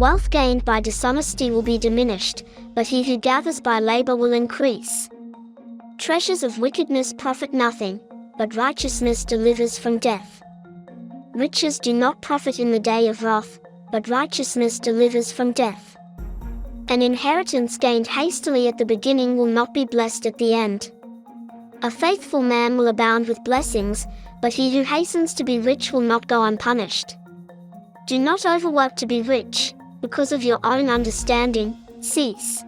Wealth gained by dishonesty will be diminished, but he who gathers by labor will increase. Treasures of wickedness profit nothing, but righteousness delivers from death. Riches do not profit in the day of wrath, but righteousness delivers from death. An inheritance gained hastily at the beginning will not be blessed at the end. A faithful man will abound with blessings, but he who hastens to be rich will not go unpunished. Do not overwork to be rich, because of your own understanding, cease.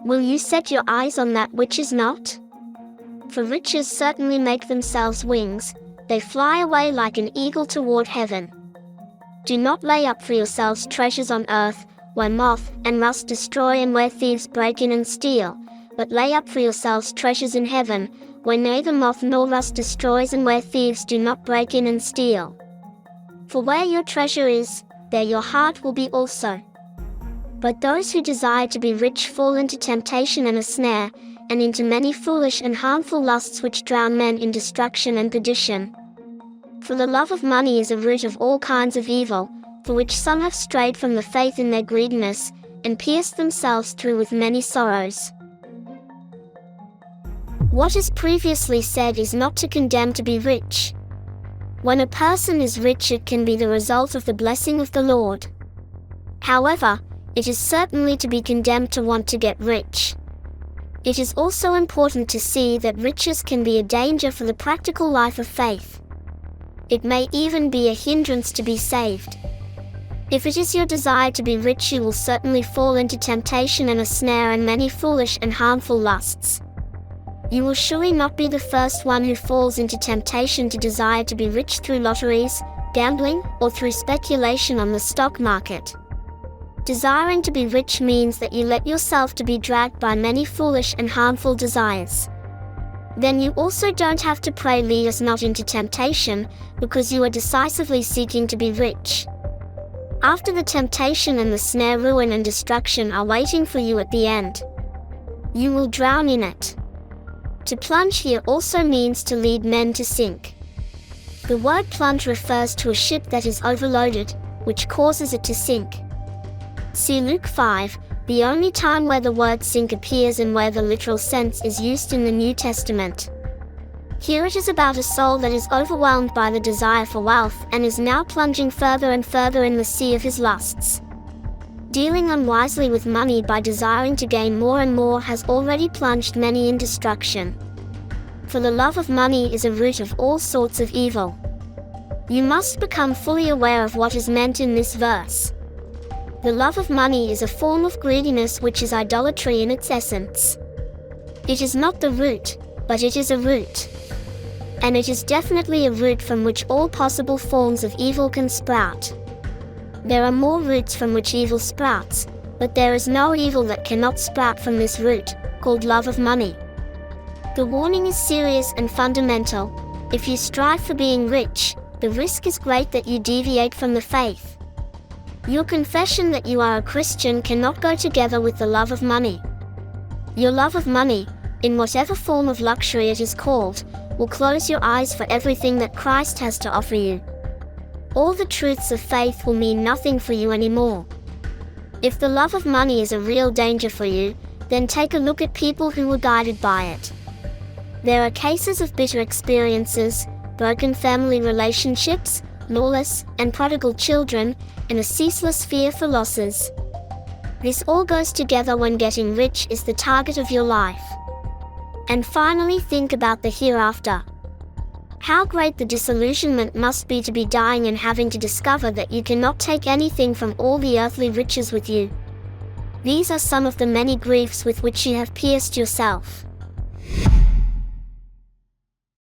Will you set your eyes on that which is not? For riches certainly make themselves wings, they fly away like an eagle toward heaven. Do not lay up for yourselves treasures on earth, where moth and rust destroy and where thieves break in and steal, but lay up for yourselves treasures in heaven, where neither moth nor rust destroys and where thieves do not break in and steal. For where your treasure is, there your heart will be also. But those who desire to be rich fall into temptation and a snare, and into many foolish and harmful lusts which drown men in destruction and perdition. For the love of money is a root of all kinds of evil, for which some have strayed from the faith in their greediness, and pierced themselves through with many sorrows. What is previously said is not to condemn to be rich. When a person is rich, it can be the result of the blessing of the Lord. However, it is certainly to be condemned to want to get rich. It is also important to see that riches can be a danger for the practical life of faith. It may even be a hindrance to be saved. If it is your desire to be rich, you will certainly fall into temptation and a snare and many foolish and harmful lusts. You will surely not be the first one who falls into temptation to desire to be rich through lotteries, gambling, or through speculation on the stock market. Desiring to be rich means that you let yourself to be dragged by many foolish and harmful desires. Then you also don't have to pray, "Lead us not into temptation," because you are decisively seeking to be rich. After the temptation and the snare, ruin and destruction are waiting for you at the end. You will drown in it. To plunge here also means to lead men to sink. The word plunge refers to a ship that is overloaded, which causes it to sink. See Luke 5, the only time where the word sink appears and where the literal sense is used in the New Testament. Here it is about a soul that is overwhelmed by the desire for wealth and is now plunging further and further in the sea of his lusts. Dealing unwisely with money by desiring to gain more and more has already plunged many in destruction. For the love of money is a root of all sorts of evil. You must become fully aware of what is meant in this verse. The love of money is a form of greediness which is idolatry in its essence. It is not the root, but it is a root. And it is definitely a root from which all possible forms of evil can sprout. There are more roots from which evil sprouts, but there is no evil that cannot sprout from this root, called love of money. The warning is serious and fundamental. If you strive for being rich, the risk is great that you deviate from the faith. Your confession that you are a Christian cannot go together with the love of money. Your love of money, in whatever form of luxury it is called, will close your eyes for everything that Christ has to offer you. All the truths of faith will mean nothing for you anymore. If the love of money is a real danger for you, then take a look at people who were guided by it. There are cases of bitter experiences, broken family relationships, lawless and prodigal children, and a ceaseless fear for losses. This all goes together when getting rich is the target of your life. And finally, think about the hereafter. How great the disillusionment must be to be dying and having to discover that you cannot take anything from all the earthly riches with you. These are some of the many griefs with which you have pierced yourself.